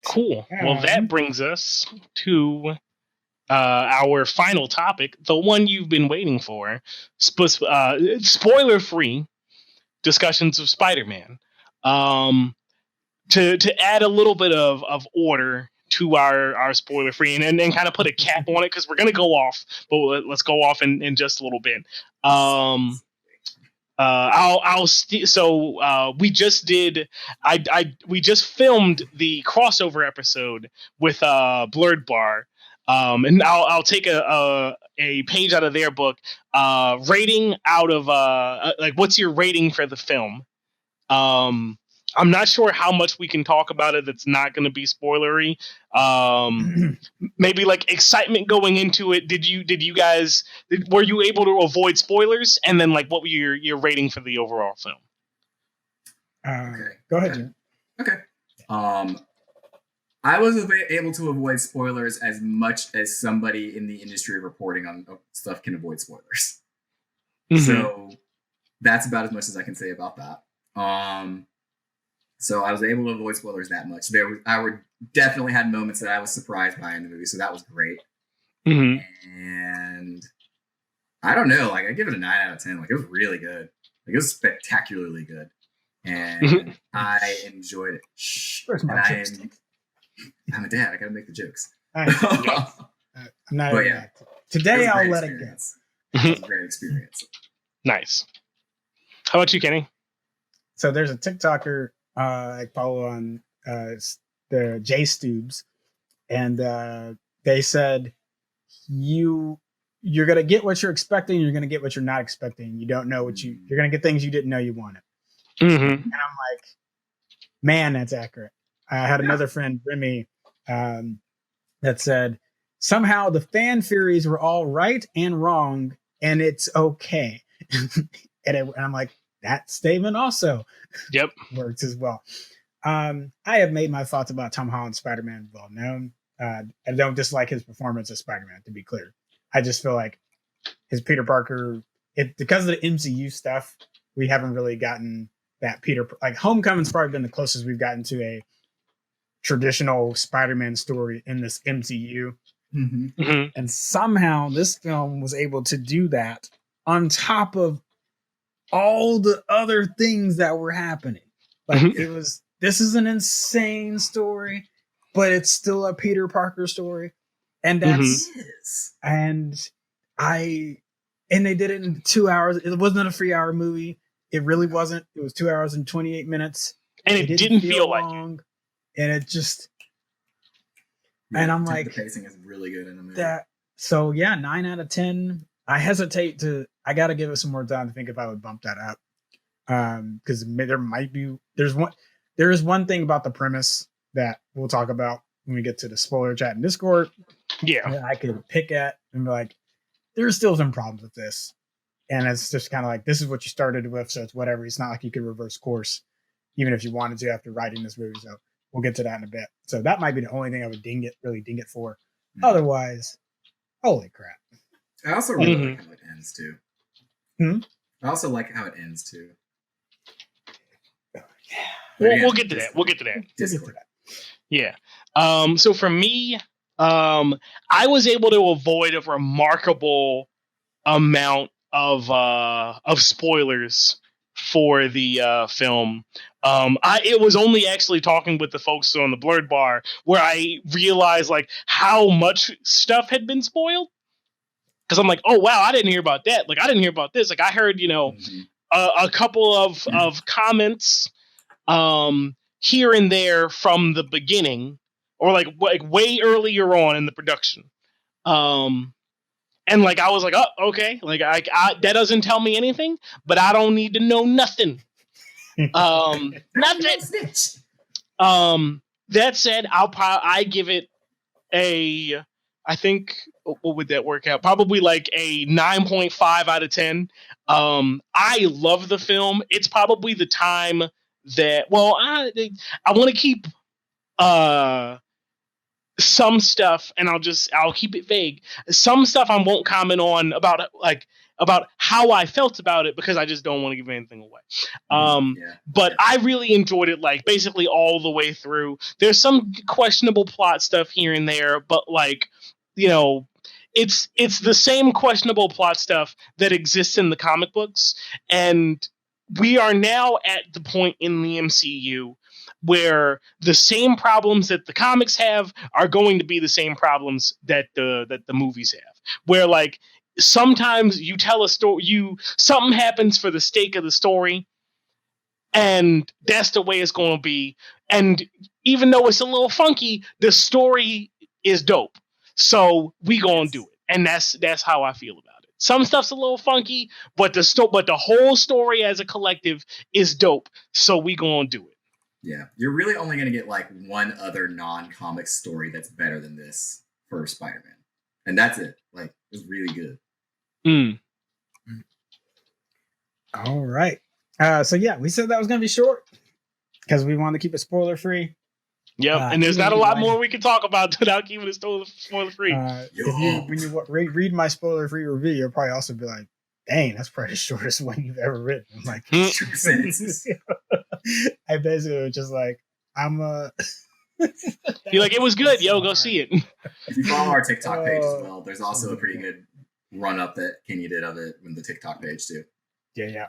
Cool. Well, that brings us to our final topic, the one you've been waiting for, spoiler-free discussions of Spider-Man. To add a little bit of order to our spoiler-free and kind of put a cap on it, because we're going to go off, but let's go off in just a little bit. We just did. We just filmed the crossover episode with Blurred Bar, and I'll take a page out of their book. Rating out of like, what's your rating for the film? I'm not sure how much we can talk about it that's not going to be spoilery. Maybe like excitement going into it. Were you able to avoid spoilers? And then, like, what were your rating for the overall film? Okay. Go ahead, Jim. Okay. I was able to avoid spoilers as much as somebody in the industry reporting on stuff can avoid spoilers. Mm-hmm. So that's about as much as I can say about that. So I was able to avoid spoilers that much. I definitely had moments that I was surprised by in the movie, so that was great. Mm-hmm. And I don't know, like, I give it a 9 out of 10. Like, it was really good. Like, it was spectacularly good, and I enjoyed it. Where's my joystick? I'm a dad. I gotta make the jokes. I'm not. But yeah, today I'll let it go. It was a great experience. Nice. How about you, Kenny? So there's a TikToker I follow on the J Stubes, and they said you're gonna get what you're expecting, you're gonna get what you're not expecting. You don't know what you're gonna get things you didn't know you wanted. Mm-hmm. And I'm like, man, that's accurate. I had another friend, Remy, that said somehow the fan theories were all right and wrong, and it's okay. and I'm like, that statement also works as well. I have made my thoughts about Tom Holland's Spider-Man well known. I don't dislike his performance as Spider-Man, to be clear. I just feel like his Peter Parker, because of the MCU stuff, we haven't really gotten that like Homecoming's probably been the closest we've gotten to a traditional Spider-Man story in this MCU. Mm-hmm. Mm-hmm. And somehow this film was able to do that on top of all the other things that were happening. Like, this is an insane story, but it's still a Peter Parker story. And that's, and they did it in 2 hours. It wasn't a 3-hour movie. It really wasn't. It was 2 hours and 28 minutes. And it didn't feel long. Like it. And it just, and I'm like, the pacing is really good in the movie. So yeah, 9 out of 10. I hesitate I got to give it some more time to think if I would bump that up. Because there is one thing about the premise that we'll talk about when we get to the spoiler chat in Discord. Yeah. That I could pick at and be like, there's still some problems with this. And it's just kind of like, this is what you started with, so it's whatever. It's not like you could reverse course, even if you wanted to after writing this movie. So we'll get to that in a bit. So that might be the only thing I would really ding it for. Mm-hmm. Otherwise, holy crap. I also really like how it ends too. I also like how it ends too. We'll get to that. We'll get to that. Yeah. So for me, I was able to avoid a remarkable amount of spoilers for the film. It was only actually talking with the folks on the Blurred Bar where I realized, like, how much stuff had been spoiled. Because I'm like, oh, wow, I didn't hear about that. Like, I didn't hear about this. Like, I heard, a couple of comments here and there from the beginning, or like way earlier on in the production. And like, I was like, oh, okay. Like, I that doesn't tell me anything, but I don't need to know nothing. Nothing. That said, I give it I think, what would that work out? Probably like a 9.5 out of 10. I love the film. It's probably the time that, I want to keep some stuff, and I'll keep it vague. Some stuff I won't comment on about, like, about how I felt about it because I just don't want to give anything away. But I really enjoyed it, like basically all the way through. There's some questionable plot stuff here and there, but like, you know, it's the same questionable plot stuff that exists in the comic books, and we are now at the point in the MCU where the same problems that the comics have are going to be the same problems that the movies have. Where like sometimes you tell a story, something happens for the sake of the story, and that's the way it's going to be. And even though it's a little funky, the story is dope. So we gonna do it, and that's how I feel about it. Some stuff's a little funky, but the whole story as a collective is dope. So we gonna do it. Yeah, you're really only going to get like one other non-comic story that's better than this for Spider-Man, and that's it. Like, it's really good. All right. So yeah, we said that was going to be short because we wanted to keep it spoiler free. Yep, and there's not a lot more we can talk about without keeping it spoiler free. When you read my spoiler free review, you'll probably also be like, "Dang, that's probably the shortest one you've ever written." I'm like, 2 sentences. I basically was just like, You're like, it was good, yo, go see it. If you follow our TikTok page as well, there's also a pretty good run up that Kenny did of it in the TikTok page too. Yeah.